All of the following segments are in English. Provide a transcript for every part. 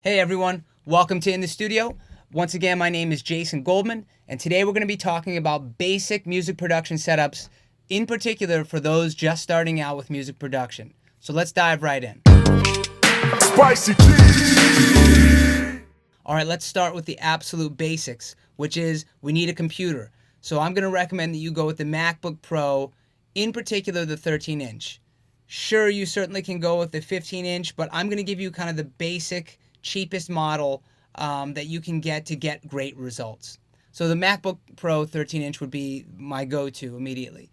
Hey everyone, welcome to In the Studio. Once again, my name is Jason Goldman, and today we're going to be talking about basic music production setups, in particular for those just starting out with music production. So let's dive right in. Spicy G. All right, let's start with the absolute basics, which is we need a computer. So I'm going to recommend that you go with the MacBook Pro, in particular the 13-inch. Sure, you certainly can go with the 15-inch, but I'm going to give you kind of the basic, cheapest model that you can get to get great results. So the MacBook Pro 13-inch would be my go-to immediately.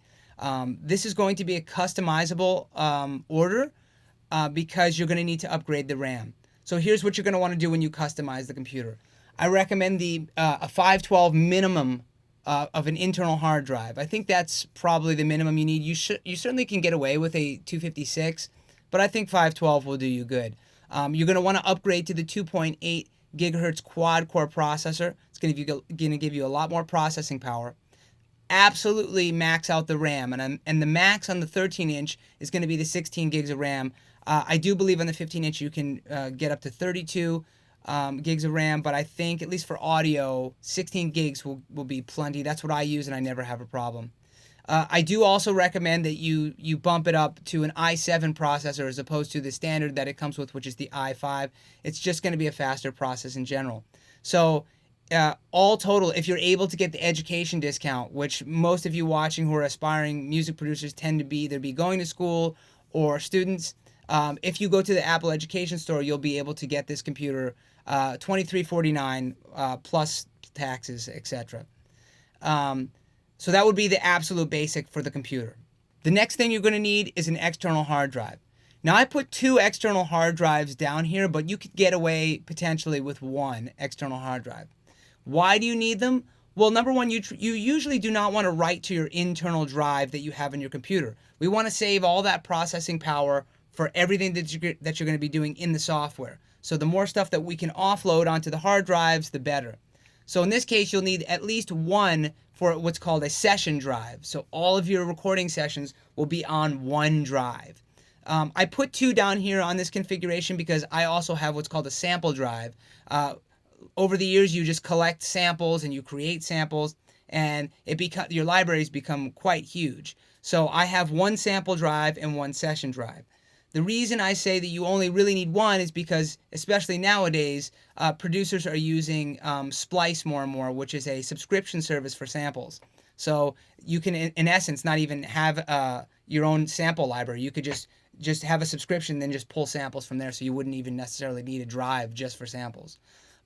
This is going to be a customizable order because you're going to need to upgrade the RAM. So here's what you're going to want to do when you customize the computer. I recommend a 512 minimum of an internal hard drive. I think that's probably the minimum you need. You certainly can get away with a 256, but I think 512 will do you good. You're going to want to upgrade to the 2.8 gigahertz quad core processor. It's going to give you a lot more processing power. Absolutely max out the RAM, and the max on the 13-inch is going to be the 16 gigs of RAM. I do believe on the 15-inch you can get up to 32 gigs of RAM, but I think at least for audio, 16 gigs will be plenty. That's what I use, and I never have a problem. I do also recommend that you bump it up to an i7 processor as opposed to the standard that it comes with, which is the i5. It's just going to be a faster process in general. So all total, if you're able to get the education discount, which most of you watching who are aspiring music producers tend to be either be going to school or students, if you go to the Apple Education Store, you'll be able to get this computer $2349 plus taxes, etc. So that would be the absolute basic for the computer. The next thing you're going to need is an external hard drive. Now I put two external hard drives down here, but you could get away potentially with one external hard drive. Why do you need them? Well, number one, you usually do not want to write to your internal drive that you have in your computer. We want to save all that processing power for everything that you're going to be doing in the software. So the more stuff that we can offload onto the hard drives, the better. So in this case, you'll need at least one for what's called a session drive. So all of your recording sessions will be on one drive. I put two down here on this configuration because I also have what's called a sample drive. Over the years, you just collect samples and you create samples, and your libraries become quite huge. So I have one sample drive and one session drive. The reason I say that you only really need one is because, especially nowadays, producers are using Splice more and more, which is a subscription service for samples. So you can, in essence, not even have your own sample library. You could just have a subscription, then just pull samples from there, so you wouldn't even necessarily need a drive just for samples.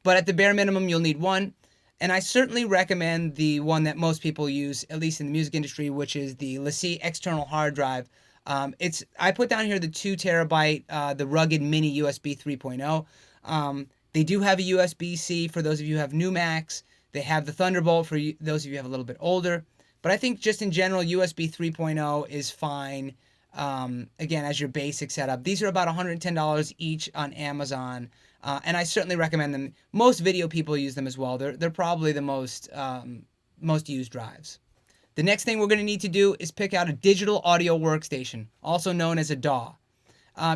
But at the bare minimum, you'll need one. And I certainly recommend the one that most people use, at least in the music industry, which is the LaCie external hard drive. I put down here the 2 terabyte, the rugged mini USB 3.0. They do have a USB-C for those of you who have new Macs. They have the Thunderbolt for those of you who have a little bit older. But I think just in general, USB 3.0 is fine, again, as your basic setup. These are about $110 each on Amazon. And I certainly recommend them. Most video people use them as well. They're probably the most used drives. The next thing we're going to need to do is pick out a digital audio workstation, also known as a DAW.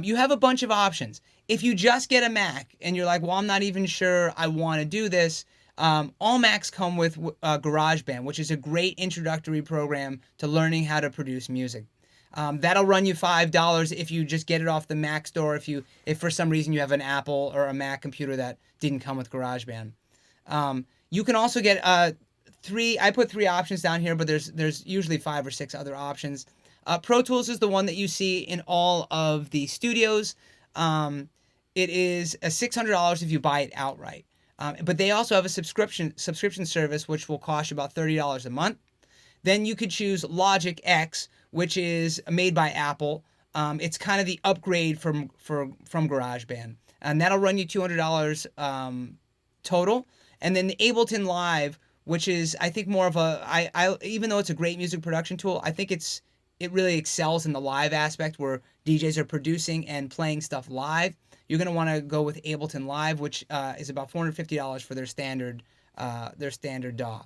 You have a bunch of options. If you just get a Mac and you're like, well, I'm not even sure I want to do this, all Macs come with GarageBand, which is a great introductory program to learning how to produce music. That'll run you $5 if you just get it off the Mac store. If for some reason you have an Apple or a Mac computer that didn't come with GarageBand, you can also get I put 3 options down here, but there's usually 5 or 6 other options. Pro Tools is the one that you see in all of the studios. It is a $600 if you buy it outright. But they also have a subscription service which will cost you about $30 a month. Then you could choose Logic X, which is made by Apple. It's kind of the upgrade from GarageBand, and that'll run you $200 total. And then the Ableton Live, which is I think more of I even though it's a great music production tool, I think it really excels in the live aspect where DJs are producing and playing stuff live. You're going to want to go with Ableton Live, which is about $450 for their standard DAW.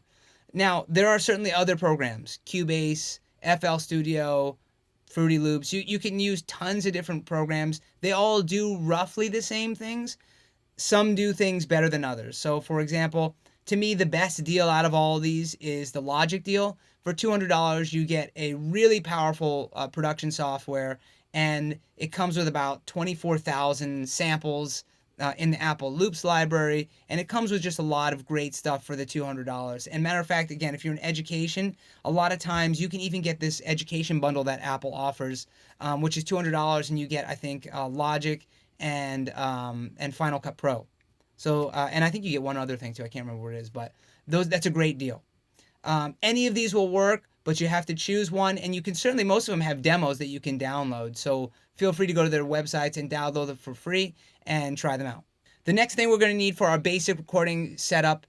Now, there are certainly other programs, Cubase, FL Studio, Fruity Loops. You can use tons of different programs. They all do roughly the same things. some do things better than others. So for example, to me, the best deal out of all of these is the Logic deal. For $200, you get a really powerful production software, and it comes with about 24,000 samples in the Apple Loops library, and it comes with just a lot of great stuff for the $200. And matter of fact, again, if you're in education, a lot of times you can even get this education bundle that Apple offers, which is $200, and you get, I think, Logic and Final Cut Pro. So, and I think you get one other thing too. I can't remember what it is, but that's a great deal. Any of these will work, but you have to choose one, and you can certainly, most of them have demos that you can download. So feel free to go to their websites and download them for free and try them out. The next thing we're going to need for our basic recording setup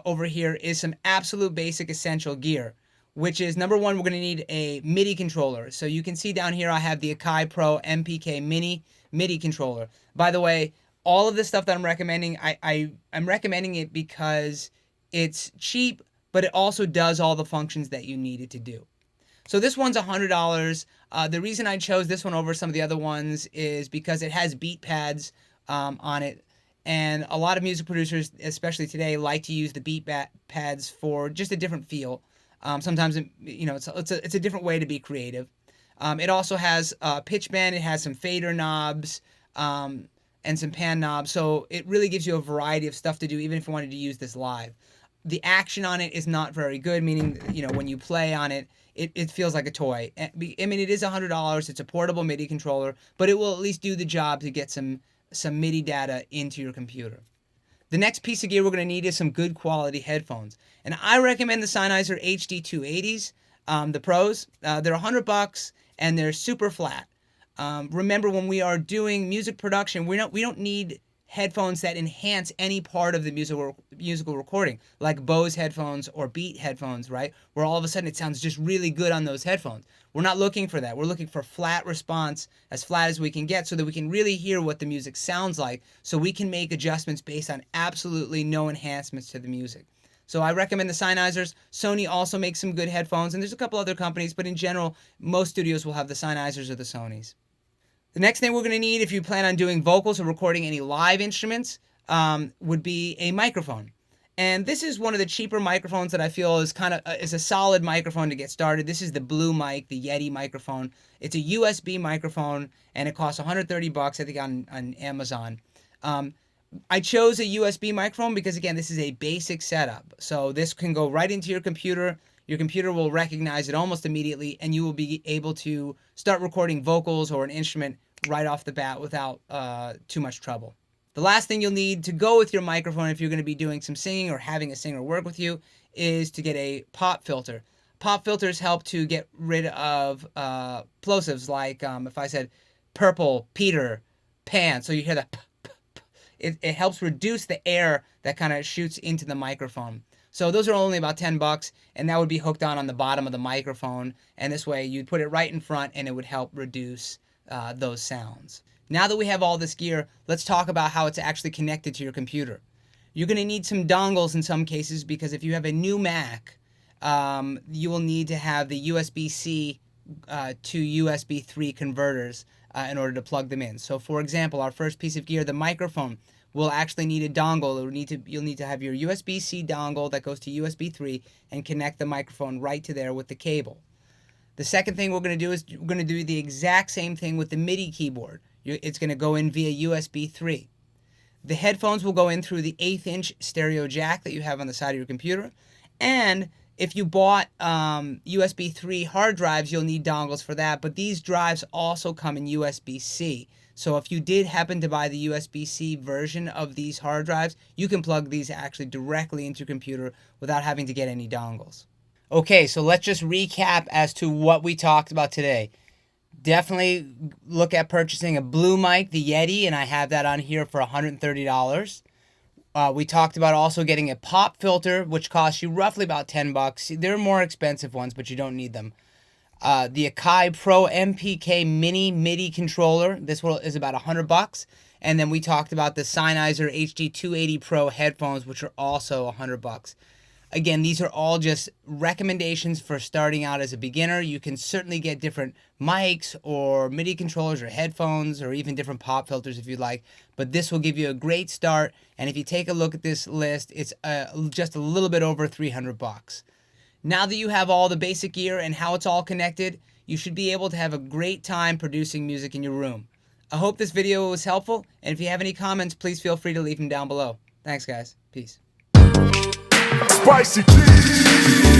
over here is some absolute basic essential gear, which is number one, we're going to need a MIDI controller. So you can see down here I have the Akai Pro MPK Mini MIDI controller. By the way, all of the stuff that I'm recommending, I'm recommending it because it's cheap, but it also does all the functions that you need it to do. So this one's $100. The reason I chose this one over some of the other ones is because it has beat pads on it. And a lot of music producers, especially today, like to use the beat pads for just a different feel. Sometimes, it's a different way to be creative. It also has a pitch bend. It has some fader knobs and some pan knobs. So it really gives you a variety of stuff to do, even if you wanted to use this live. The action on it is not very good, meaning, when you play on it, it feels like a toy. I mean, it is $100. It's a portable MIDI controller, but it will at least do the job to get some MIDI data into your computer. The next piece of gear we're going to need is some good quality headphones. And I recommend the Sennheiser HD280s, the Pros. They're $100 and they're super flat. Remember, when we are doing music production, we don't need headphones that enhance any part of the musical recording, like Bose headphones or Beat headphones, right? Where all of a sudden it sounds just really good on those headphones. We're not looking for that. We're looking for flat response, as flat as we can get, so that we can really hear what the music sounds like, so we can make adjustments based on absolutely no enhancements to the music. So I recommend the Sennheisers. Sony also makes some good headphones, and there's a couple other companies, but in general, most studios will have the Sennheisers or the Sonys. The next thing we're going to need, if you plan on doing vocals or recording any live instruments, would be a microphone. And this is one of the cheaper microphones that I feel is a solid microphone to get started. This is the Blue Mic, the Yeti microphone. It's a USB microphone, and it costs $130, I think, on Amazon. I chose a USB microphone because, again, this is a basic setup. So this can go right into your computer. Your computer will recognize it almost immediately, and you will be able to start recording vocals or an instrument right off the bat without too much trouble. The last thing you'll need to go with your microphone, if you're going to be doing some singing or having a singer work with you, is to get a pop filter. Pop filters help to get rid of plosives, like if I said purple, Peter, pan, so you hear that it helps reduce the air that kind of shoots into the microphone. So those are only about $10, and that would be hooked on the bottom of the microphone, and this way you'd put it right in front, and it would help reduce those sounds. Now that we have all this gear, let's talk about how it's actually connected to your computer. You're going to need some dongles in some cases, because if you have a new Mac, you will need to have the USB-C to USB 3 converters in order to plug them in. So for example, our first piece of gear, the microphone, will actually need a dongle. You'll need to have your USB-C dongle that goes to USB 3 and connect the microphone right to there with the cable. The second thing we're going to do is we're going to do the exact same thing with the MIDI keyboard. It's going to go in via USB 3. The headphones will go in through the 1/8-inch stereo jack that you have on the side of your computer. And if you bought USB 3 hard drives, you'll need dongles for that. But these drives also come in USB-C. So if you did happen to buy the USB-C version of these hard drives, you can plug these actually directly into your computer without having to get any dongles. Okay, so let's just recap as to what we talked about today. Definitely look at purchasing a Blue Mic, the Yeti, and I have that on here for $130. We talked about also getting a pop filter, which costs you roughly about $10. There are more expensive ones, but you don't need them. The Akai Pro MPK Mini MIDI controller. This one is about $100. And then we talked about the Sennheiser HD280 Pro headphones, which are also $100. Again, these are all just recommendations for starting out as a beginner. You can certainly get different mics or MIDI controllers or headphones or even different pop filters if you'd like. But this will give you a great start. And if you take a look at this list, it's just a little bit over $300. Now that you have all the basic gear and how it's all connected, you should be able to have a great time producing music in your room. I hope this video was helpful, and if you have any comments, please feel free to leave them down below. Thanks, guys. Peace. Spicy G.